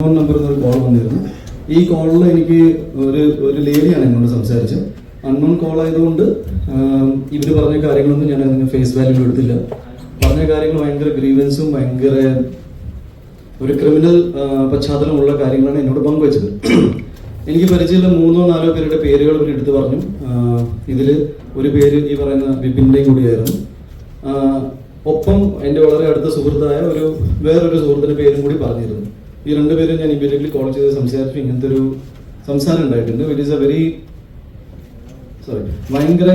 നമ്പറിൽ നിന്ന് ഒരു കോൾ വന്നിരുന്നു. ഈ കോളിൽ എനിക്ക് ഒരു ലേഡിയാണ് എന്നോട് സംസാരിച്ചത്. അൺനോൺ കോൾ ആയതുകൊണ്ട് ഇവർ പറഞ്ഞ കാര്യങ്ങളൊന്നും ഞാൻ അതിന് ഫേസ് വാല്യൂ എടുത്തില്ല. പറഞ്ഞ കാര്യങ്ങൾ ഭയങ്കര ഗ്രീവൻസും ഭയങ്കര ഒരു ക്രിമിനൽ പശ്ചാത്തലമുള്ള കാര്യങ്ങളാണ് എന്നോട് പങ്കുവച്ചത്. എനിക്ക് പരിചയമുള്ള 3-4 പേരുടെ പേരുകൾ ഇവർ എടുത്തു പറഞ്ഞു. ഇതിൽ ഒരു പേര് ഈ പറയുന്ന വിപിൻ്റെയും കൂടിയായിരുന്നു. ഒപ്പം എൻ്റെ വളരെ അടുത്ത സുഹൃത്തായ വേറൊരു സുഹൃത്തിൻ്റെ പേരും കൂടി പറഞ്ഞിരുന്നു. ഈ രണ്ടുപേരും ഞാൻ ഇമ്മീഡിയറ്റ്ലി കോൾ ചെയ്ത് സംസാരിച്ചു. ഇങ്ങനത്തെ ഒരു സംസാരം ഉണ്ടായിട്ടുണ്ട്. ഇറ്റ് ഈസ് ഭയങ്കര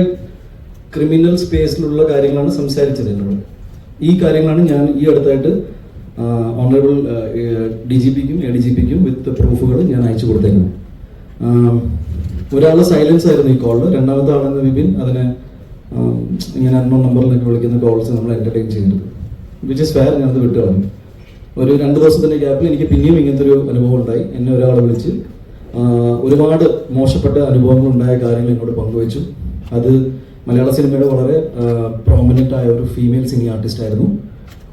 ക്രിമിനൽ സ്പേസിലുള്ള കാര്യങ്ങളാണ് സംസാരിച്ചത് എന്നോട്. ഈ കാര്യങ്ങളാണ് ഞാൻ ഈ അടുത്തായിട്ട് ഓണറബിൾ DGPക്കും ADGPക്കും വിത്ത് പ്രൂഫുകൾ ഞാൻ അയച്ചു കൊടുത്തേക്കുന്നത്. ഒരാൾ സൈലൻസ് ആയിരുന്നു ഈ കോളിൽ. രണ്ടാമത്തെ ആളെന്ന് വിപിൻ അതിനെ ഇങ്ങനെ അൺനോൺ നമ്പറിലേക്ക് വിളിക്കുന്ന കോൾസ് നമ്മൾ എൻ്റർടൈൻ ചെയ്യുന്നത്, വിച്ച് ഇസ് ഫെയർ. ഞാനത് വിട്ടു കളഞ്ഞു. ഒരു 2 ദിവസത്തിൻ്റെ ഗ്യാപ്പിൽ എനിക്ക് പിന്നെയും ഇങ്ങനത്തെ ഒരു അനുഭവം ഉണ്ടായി. എന്നെ ഒരാൾ വിളിച്ച് ഒരുപാട് മോശപ്പെട്ട അനുഭവങ്ങൾ ഉണ്ടായ കാര്യങ്ങൾ എന്നോട് പങ്കുവച്ചു. അത് മലയാള സിനിമയുടെ വളരെ പ്രോമിനൻ്റ് ആയ ഒരു ഫീമെയിൽ സിംഗിങ് ആർട്ടിസ്റ്റ് ആയിരുന്നു.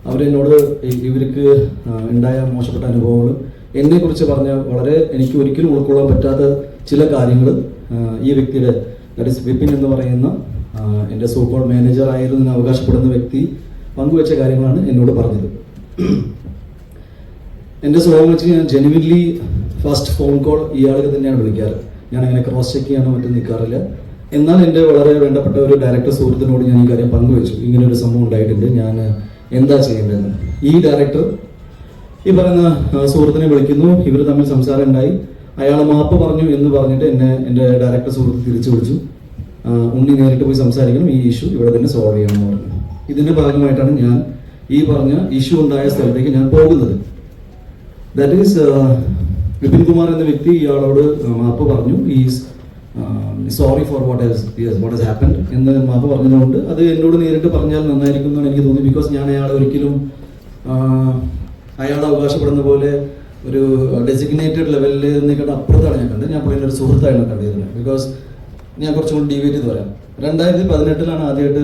അവരെന്നോട് ഇവർക്ക് ഉണ്ടായ മോശപ്പെട്ട അനുഭവങ്ങൾ എന്നെക്കുറിച്ച് പറഞ്ഞ വളരെ എനിക്ക് ഒരിക്കലും ഉൾക്കൊള്ളാൻ പറ്റാത്ത ചില കാര്യങ്ങൾ ഈ വ്യക്തിയുടെ, ദാറ്റ് ഇസ് വിപിൻ എന്ന് പറയുന്ന എൻ്റെ സൂപ്പർ മാനേജർ ആയിരുന്നു എന്ന് അവകാശപ്പെടുന്ന വ്യക്തി പങ്കുവെച്ച കാര്യങ്ങളാണ് എന്നോട് പറഞ്ഞത്. എൻ്റെ സ്വഭാവം വെച്ച് ഞാൻ ജെനുവിൻലി ഫസ്റ്റ് ഫോൺ കോൾ ഇയാൾക്ക് തന്നെയാണ് വിളിക്കാറ്. ഞാൻ അങ്ങനെ ക്രോസ് ചെക്ക് ചെയ്യാനോ മറ്റും നിൽക്കാറില്ല. എന്നാൽ എൻ്റെ വളരെ വേണ്ടപ്പെട്ട ഒരു ഡയറക്ടർ സുഹൃത്തിനോട് ഞാൻ ഈ കാര്യം പങ്കുവെച്ചു. ഇങ്ങനെ ഒരു സംഭവം ഉണ്ടായിട്ടുണ്ട്, ഞാൻ എന്താ ചെയ്യേണ്ടതെന്ന്. ഈ ഡയറക്ടർ ഈ പറയുന്ന സുഹൃത്തിനെ വിളിക്കുന്നു. ഇവർ തമ്മിൽ സംസാരം ഉണ്ടായി. അയാൾ മാപ്പ് പറഞ്ഞു എന്ന് പറഞ്ഞിട്ട് എൻ്റെ ഡയറക്ടർ സുഹൃത്ത് തിരിച്ചു വിളിച്ചു. ഉണ്ണി നേരിട്ട് പോയി സംസാരിക്കണം, ഈ ഇഷ്യൂ ഇവിടെ തന്നെ സോൾവ് ചെയ്യണമെന്ന് പറഞ്ഞു. ഇതിൻ്റെ ഭാഗമായിട്ടാണ് ഞാൻ ഈ പറഞ്ഞ ഇഷ്യൂ ഉണ്ടായ സ്ഥലത്തേക്ക് ഞാൻ പോകുന്നത്. ദാറ്റ് ഈസ് വിപിൻ കുമാർ എന്ന വ്യക്തി ഇയാളോട് മാപ്പ് പറഞ്ഞു. Is sorry for what has happened എന്ന് മാപ്പ് പറഞ്ഞതുകൊണ്ട് അത് എന്നോട് നേരിട്ട് പറഞ്ഞാൽ നന്നായിരിക്കും എന്നാണ് എനിക്ക് തോന്നി. ബിക്കോസ് ഞാൻ അയാളെ ഒരിക്കലും അയാൾ അവകാശപ്പെടുന്ന പോലെ ഒരു ഡെസിഗ്നേറ്റഡ് ലെവലിൽ നിൽക്കേണ്ട അപ്പുറത്താണ് ഞാൻ കണ്ടത്. ഞാൻ പുള്ളിൻ്റെ ഒരു സുഹൃത്തായിരുന്നു കണ്ടിരുന്നത്. ബിക്കോസ് ഞാൻ കുറച്ചും കൂടി ഡീവേറ്റ് ചെയ്ത് പറയാം. 2018 ആദ്യമായിട്ട്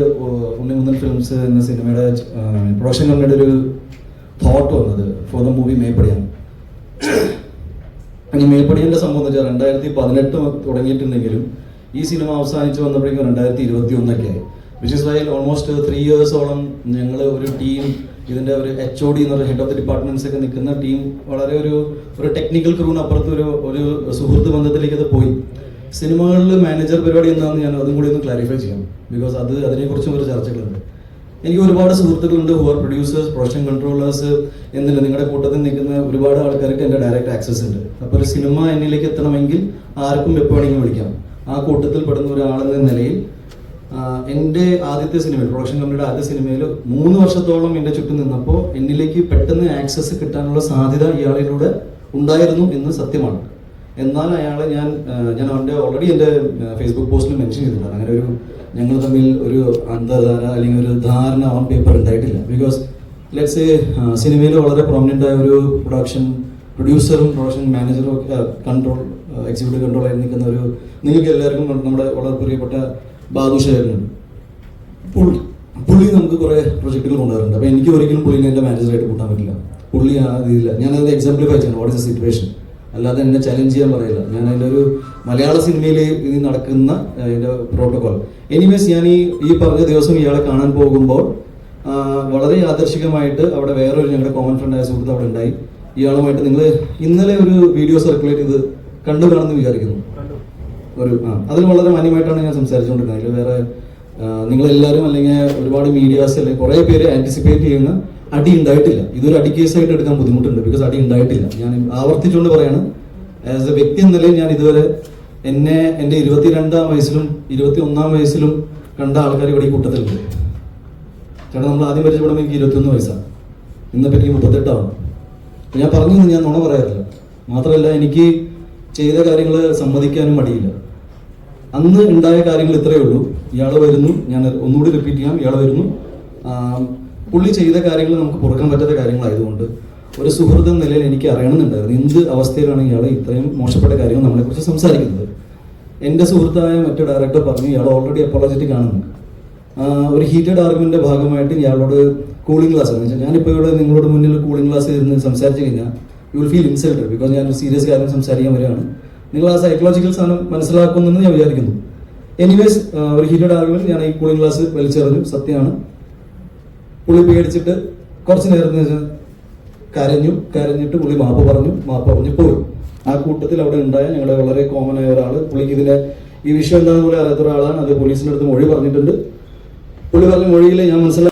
ഉണ്ണിമുന്തൻ ഫിലിംസ് എന്ന സിനിമയുടെ പ്രൊഡക്ഷൻ കമ്പനിയുടെ ഒരു തോട്ട് വന്നത് ഫോർ ദ മൂവി മേപ്പടിയാണ്. ഈ മേപ്പടിയൻ്റെ സംഭവം എന്ന് വെച്ചാൽ 2018 തുടങ്ങിയിട്ടുണ്ടെങ്കിലും ഈ സിനിമ അവസാനിച്ച് വന്നപ്പോഴേക്കും 2021 ആയി. വിച്ച് ഇസ് വൈ ഓൾമോസ്റ്റ് 3 ഇയേഴ്സോളം ഞങ്ങൾ ഒരു ടീം, ഇതിൻ്റെ ഒരു HOD എന്ന് പറയുന്ന ഹെഡ് ഓഫ് ദി ഡിപ്പാർട്ട്മെന്റ്സ് ഒക്കെ നിൽക്കുന്ന ടീം വളരെ ഒരു ടെക്നിക്കൽ ക്രൂവിന് അപ്പുറത്ത് ഒരു സുഹൃത്ത് ബന്ധത്തിലേക്ക് അത് പോയി. സിനിമകളിൽ മാനേജർ പരിപാടി എന്താണെന്ന് ഞാൻ അതും കൂടി ഒന്ന് ക്ലാരിഫൈ ചെയ്യാം. ബിക്കോസ് അതിനെക്കുറിച്ചും ഒരു ചർച്ചകളുണ്ട്. എനിക്ക് ഒരുപാട് സുഹൃത്തുക്കളുണ്ട് who are producers, production controllers എന്നില്ല. നിങ്ങളുടെ കൂട്ടത്തിൽ നിൽക്കുന്ന ഒരുപാട് ആൾക്കാർക്ക് എൻ്റെ ഡയറക്റ്റ് ആക്സസ് ഉണ്ട്. അപ്പോൾ ഒരു സിനിമ എന്നിലേക്ക് എത്തണമെങ്കിൽ ആർക്കും എപ്പോൾ വേണമെങ്കിലും വിളിക്കാം. ആ കൂട്ടത്തിൽ പെടുന്ന ഒരാളെന്ന നിലയിൽ എൻ്റെ ആദ്യത്തെ സിനിമയിൽ, പ്രൊഡക്ഷൻ കമ്പനിയുടെ ആദ്യ സിനിമയിൽ 3 വർഷത്തോളം എൻ്റെ ചുറ്റും നിന്നപ്പോൾ എന്നിലേക്ക് പെട്ടെന്ന് ആക്സസ് കിട്ടാനുള്ള സാധ്യത ഇയാളിലൂടെ ഉണ്ടായിരുന്നു എന്ന് സത്യമാണ്. എന്നാൽ അയാളെ ഞാൻ അവൻ്റെ ഓൾറെഡി എൻ്റെ ഫേസ്ബുക്ക് പോസ്റ്റിൽ മെൻഷൻ ചെയ്തിട്ടുണ്ട്. അങ്ങനെ ഞങ്ങൾ തമ്മിൽ ഒരു അന്തർധാര അല്ലെങ്കിൽ ഒരു ധാരണ ഓൺ പേപ്പർ ഉണ്ടായിട്ടില്ല. ബിക്കോസ് ലെറ്റ്സ് സിനിമയിൽ വളരെ പ്രോമിനൻ്റ് ആയ ഒരു പ്രൊഡ്യൂസറും പ്രൊഡക്ഷൻ മാനേജറും ഒക്കെ എക്സിക്യൂട്ടീവ് കൺട്രോളായി നിൽക്കുന്ന നിങ്ങൾക്ക് എല്ലാവർക്കും നമ്മുടെ വളരെ പ്രിയപ്പെട്ട ബാദുഷായിരുന്നു. പുള്ളി നമുക്ക് കുറേ പ്രൊജക്റ്റുകൾ കൊണ്ടുവരുന്നുണ്ട്. അപ്പോൾ എനിക്ക് ഒരിക്കലും പുള്ളിനെ എൻ്റെ മാനേജറായിട്ട് കൂട്ടാൻ പറ്റില്ല. പുള്ളി ആ രീതിയില്ല. ഞാനത് എക്സാംപ്ലിഫൈ ചെയ്യണം. വാട്ട് ഇസ് എ സിറ്റുവേഷൻ, അല്ലാതെ എന്നെ ചലഞ്ച് ചെയ്യാൻ പറയില്ല. ഞാൻ അതിൻ്റെ ഒരു മലയാള സിനിമയിൽ ഇത് നടക്കുന്ന അതിൻ്റെ പ്രോട്ടോകോൾ. എനിവേസ് ഞാൻ ഈ പറഞ്ഞ ദിവസം ഇയാളെ കാണാൻ പോകുമ്പോൾ വളരെ യാദർശികമായിട്ട് അവിടെ വേറൊരു ഞങ്ങളുടെ കോമൺ ഫ്രണ്ടായ സുഹൃത്ത് അവിടെ ഉണ്ടായി. ഇയാളുമായിട്ട് നിങ്ങൾ ഇന്നലെ ഒരു വീഡിയോ സർക്കുലേറ്റ് ചെയ്ത് കണ്ടു കാണുമെന്ന് വിചാരിക്കുന്നു. അതിൽ വളരെ മാന്യമായിട്ടാണ് ഞാൻ സംസാരിച്ചുകൊണ്ടിരുന്നത്. അതിൽ വേറെ നിങ്ങളെല്ലാവരും അല്ലെങ്കിൽ ഒരുപാട് മീഡിയാസ് അല്ലെങ്കിൽ കുറേ പേര് ആൻറ്റിസിപ്പേറ്റ് ചെയ്യുന്ന അടി ഉണ്ടായിട്ടില്ല. ഇതൊരു അടി കേസായിട്ട് എടുക്കാൻ ബുദ്ധിമുട്ടുണ്ട്. ബിക്കോസ് അടി ഉണ്ടായിട്ടില്ല. ഞാൻ ആവർത്തിച്ചുകൊണ്ട് പറയാണ്, ആസ് എ വ്യക്തി എന്ന നിലയിൽ ഞാൻ ഇതുവരെ എൻ്റെ 22-ാം വയസ്സിലും 21-ാം വയസ്സിലും കണ്ട ആൾക്കാർ ഇവിടെ ഈ കൂട്ടത്തിലുണ്ട്. ചേട്ടാ, നമ്മൾ ആദ്യം പരിചയപ്പെടുമ്പോൾ എനിക്ക് 21 വയസ്സാണ്. ഇന്നിപ്പോൾ എനിക്ക് 38 ആവും. ഞാൻ പറഞ്ഞു, ഞാൻ നുണ പറയാറില്ല. മാത്രമല്ല എനിക്ക് ചെയ്ത കാര്യങ്ങൾ സമ്മതിക്കാനും മടിയില്ല. അന്ന് ഉണ്ടായ കാര്യങ്ങൾ ഇത്രയേ ഉള്ളൂ. ഇയാൾ വരുന്നു, ഞാൻ ഒന്നുകൂടി റിപ്പീറ്റ് ചെയ്യാം, ഇയാൾ വരുന്നു. പുള്ളി ചെയ്ത കാര്യങ്ങൾ നമുക്ക് പുറക്കാൻ പറ്റാത്ത കാര്യങ്ങളായതുകൊണ്ട് ഒരു സുഹൃത്ത് എന്ന നിലയിൽ എനിക്ക് അറിയണമെന്നുണ്ടായിരുന്നു എന്ത് അവസ്ഥയിലാണ് ഇയാൾ ഇത്രയും മോശപ്പെട്ട കാര്യങ്ങൾ നമ്മളെക്കുറിച്ച് സംസാരിക്കുന്നത്. എൻ്റെ സുഹൃത്തായ മറ്റു ഡയറക്ടർ പറഞ്ഞു ഇയാൾ ഓൾറെഡി അപ്പോളജറ്റിക് ആണെന്ന്. ഒരു ഹീറ്റഡ് ആർഗ്യുമെൻ്റെ ഭാഗമായിട്ട് ഇയാളോട് കൂളിംഗ് ക്ലാസ് എന്ന് വെച്ചാൽ ഞാനിപ്പോൾ ഇവിടെ നിങ്ങളോട് മുന്നിൽ കൂളിംഗ് ക്ലാസ് ഇരുന്ന് സംസാരിച്ചു കഴിഞ്ഞാൽ you will feel insulted because ഞാൻ ഒരു സീരിയസ് കാര്യം സംസാരിക്കാൻ വരികയാണ്. നിങ്ങൾ ആ സൈക്കോളജിക്കൽ സാധനം മനസ്സിലാക്കുമെന്ന് ഞാൻ വിചാരിക്കുന്നു. എനിവേസ് ഒരു ഹീറ്റഡ് ആർഗ്യുമെന്റ് ഞാൻ ഈ കൂളിംഗ് ഗ്ലാസ് വലിച്ചെറിഞ്ഞു. സത്യമാണ്, പുള്ളി പേടിച്ചിട്ട് കുറച്ച് നേരത്തിന് ശേഷം കരഞ്ഞിട്ട് പുള്ളി മാപ്പ് പറഞ്ഞു പോയി. ആ കൂട്ടത്തിൽ അവിടെ ഉണ്ടായ ഞങ്ങളുടെ വളരെ കോമൺ ആയ ഒരാൾ, പുള്ളിക്ക് ഈ വിഷയം എന്താണെന്ന് പോലും അറിയാത്ത ഒരാളാണ്. അത് പോലീസിൻ്റെ അടുത്ത് മൊഴി പറഞ്ഞിട്ടുണ്ട്. പുള്ളി പറഞ്ഞ മൊഴിയിൽ ഞാൻ മനസ്സിലാക്കി